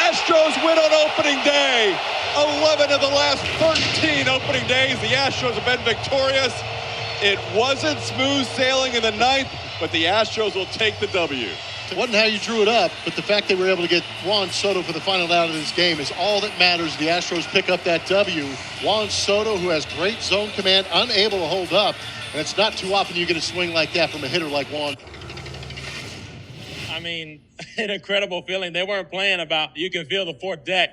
Astros win on opening day. 11 of the last 13 opening days, the Astros have been victorious. It wasn't smooth sailing in the ninth, but the Astros will take the W. It wasn't how you drew it up, but the fact they were able to get Juan Soto for the final out of this game is all that matters. The Astros pick up that W. Juan Soto, who has great zone command, unable to hold up, and it's not too often you get a swing like that from a hitter like Juan. I mean, an incredible feeling. They weren't playing about you can feel the fourth deck.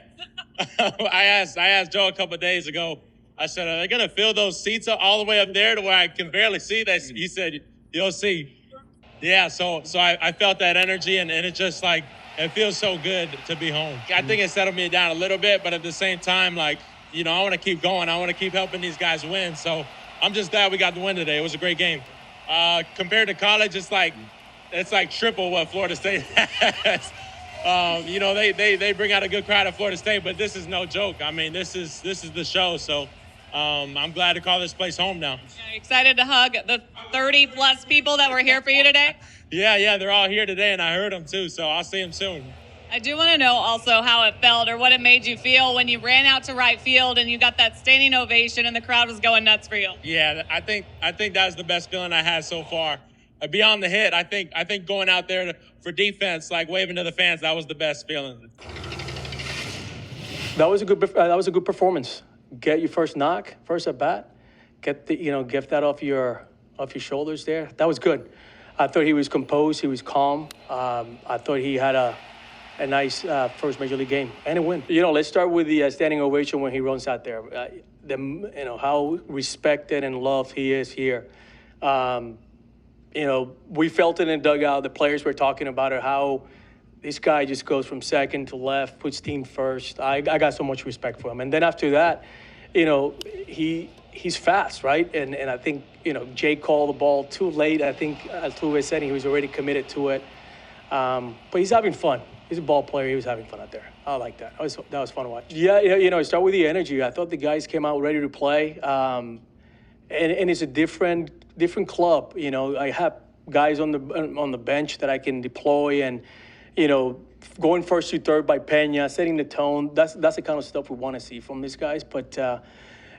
I asked Joe a couple of days ago. I said, "Are they going to fill those seats up all the way up there to where I can barely see?" He said, "You'll see." Yeah, so I felt that energy, and it just like it feels so good to be home. I think it settled me down a little bit, but at the same time, like I want to keep going. I want to keep helping these guys win. So I'm just glad we got the win today. It was a great game. Compared to college, it's like triple what Florida State has. They bring out a good crowd at Florida State, but this is no joke. I mean, this is the show. So I'm glad to call this place home now. Yeah, excited to hug the 30-plus people that were here for you today? Yeah, they're all here today, and I heard them too, so I'll see them soon. I do want to know also how it felt or what it made you feel when you ran out to right field and you got that standing ovation and the crowd was going nuts for you. Yeah, I think that was the best feeling I had so far. Beyond the hit, I think going out there for defense, like waving to the fans, that was the best feeling. That was a good performance. Get your first knock, first at bat. Get that off your shoulders there. That was good. I thought he was composed. He was calm. I thought he had a nice first major league game and a win. Let's start with the standing ovation when he runs out there. How respected and loved he is here. We felt it in the dugout. The players were talking about it, how this guy just goes from second to left, puts team first. I got so much respect for him. And then after that, he's fast, right? And I think, Jay called the ball too late. I think Altuve said he was already committed to it. But he's having fun. He's a ball player. He was having fun out there. I like that. That was fun to watch. Yeah, start with the energy. I thought the guys came out ready to play. And it's a different club. I have guys on the bench that I can deploy, and going first to third by Peña, setting the tone. That's the kind of stuff we want to see from these guys. But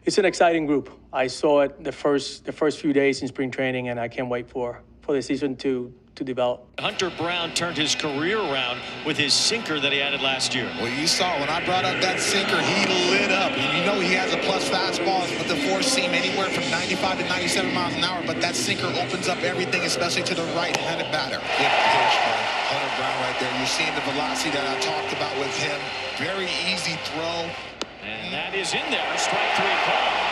it's an exciting group. I saw it the first few days in spring training, and I can't wait for the season to develop. Hunter Brown turned his career around with his sinker that he added last year. Well, you saw when I brought up that sinker, he lit up. And he has a plus fastball with the four seam anywhere from 95 to 97 miles an hour, but that sinker opens up everything, especially to the right-handed batter. Good pitch by Hunter Brown right there. You're seeing the velocity that I talked about with him. Very easy throw. And that is in there. Strike three call.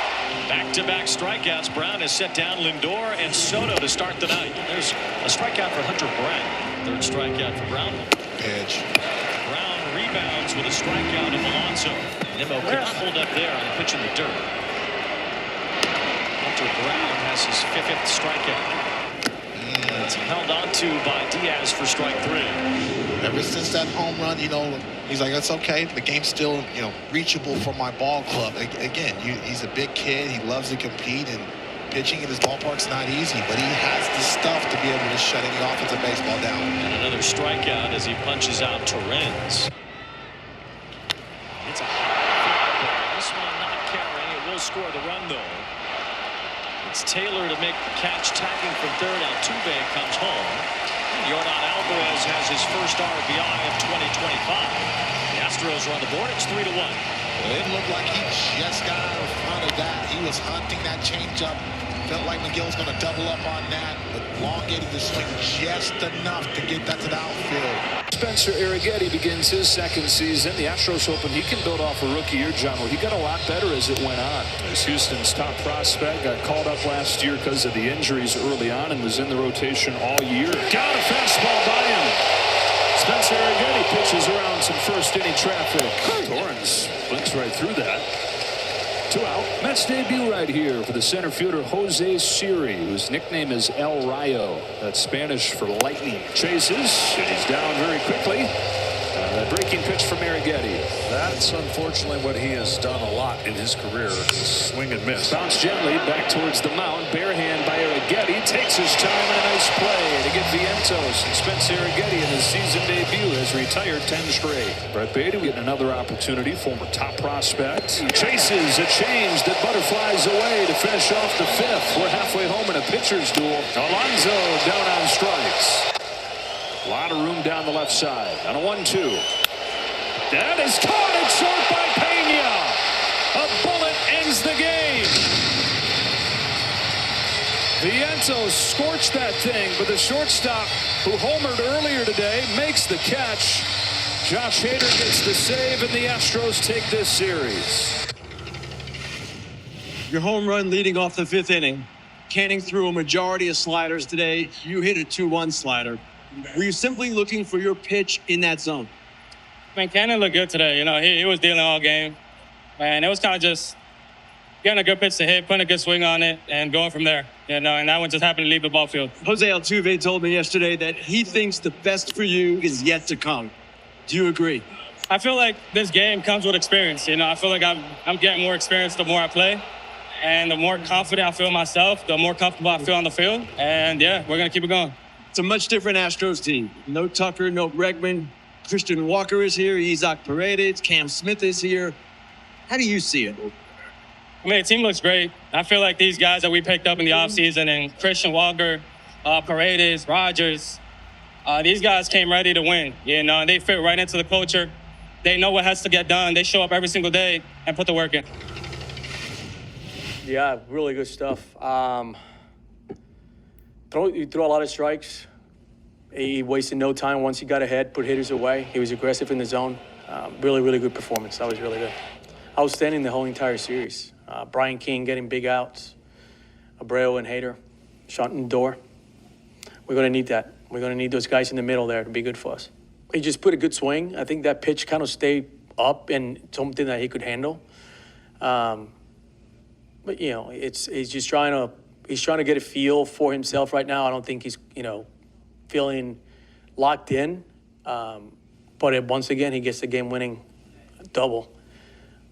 Back-to-back strikeouts. Brown has set down Lindor and Soto to start the night. There's a strikeout for Hunter Brown. Third strikeout for Brown. Pitch. Brown rebounds with a strikeout of Alonso. Nimmo cannot hold up there on the pitch in the dirt. Hunter Brown has his fifth strikeout. It's held onto by Diaz for strike three. Ever since that home run, he's like, it's okay. The game's still, reachable for my ball club. Again, he's a big kid. He loves to compete, and pitching in his ballpark's not easy, but he has the stuff to be able to shut any offensive baseball down. And another strikeout as he punches out Torrens. It's a high fly ball. This one not carrying. It will score the run, though. It's Taylor to make the catch, tagging from third. Altuve comes home. Yordan Alvarez has his first RBI of 2025. The Astros are on the board. It's 3-1. Well, it looked like he just got out in front of that. He was hunting that changeup. Felt like McGill was going to double up on that, but elongated the swing just enough to get that to the outfield. Spencer Arrighetti begins his second season. The Astros hoping he can build off a rookie year, John. Well, he got a lot better as it went on. As Houston's top prospect got called up last year because of the injuries early on and was in the rotation all year. Down a fastball by him. Spencer Arrighetti pitches around some first inning traffic. Torrens blinks right through that. 2 out. Mets debut right here for the center fielder Jose Siri, whose nickname is El Rayo. That's Spanish for lightning. Chases, and he's down very quickly. That breaking pitch from Arrighetti. That's unfortunately what he has done a lot in his career. Swing and miss. Bounce gently back towards the mound. Bare hand by Arrighetti. Arrighetti takes his time and a nice play to get Vientos. And Spencer Arrighetti in his season debut has retired 10 straight. Brett Baty getting another opportunity, former top prospect. He chases a change that butterflies away to finish off the fifth. We're halfway home in a pitcher's duel. Alonso down on strikes. A lot of room down the left side on a 1-2. That is caught at short by Peña. A bullet ends the game. Vientos scorched that thing, but the shortstop, who homered earlier today, makes the catch. Josh Hader gets the save, and the Astros take this series. Your home run leading off the fifth inning. Canning threw a majority of sliders today. You hit a 2-1 slider. Were you simply looking for your pitch in that zone? I mean, Cannon looked good today. You know, he was dealing all game. And it was kind of just getting a good pitch to hit, putting a good swing on it, and going from there. You know, and that one just happened to leave the ball field. Jose Altuve told me yesterday that he thinks the best for you is yet to come. Do you agree? I feel like this game comes with experience. You know, I feel like I'm getting more experience the more I play. And the more confident I feel in myself, the more comfortable I feel on the field. And, yeah, we're going to keep it going. It's a much different Astros team. No Tucker, no Bregman. Christian Walker is here. Isaac Paredes. Cam Smith is here. How do you see it? I mean, the team looks great. I feel like these guys that we picked up in the offseason, and Christian Walker, Paredes, Rogers, these guys came ready to win. You know, and they fit right into the culture. They know what has to get done. They show up every single day and put the work in. Yeah, really good stuff. He threw a lot of strikes. He wasted no time once he got ahead, put hitters away. He was aggressive in the zone. Really, really good performance. That was really good. Outstanding the whole entire series. Brian King getting big outs. Abreu and Hader shutting the door. We're going to need that. We're going to need those guys in the middle there to be good for us. He just put a good swing. I think that pitch kind of stayed up and something that he could handle. But you know, he's just trying to get a feel for himself right now. I don't think he's feeling locked in. But once again, he gets the game-winning double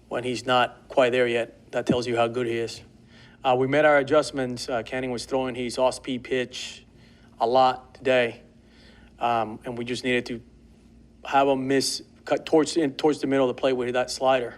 when he's not quite there yet. That tells you how good he is. We made our adjustments. Canning was throwing his off-speed pitch a lot today, and we just needed to have him cut towards the middle of the plate with that slider.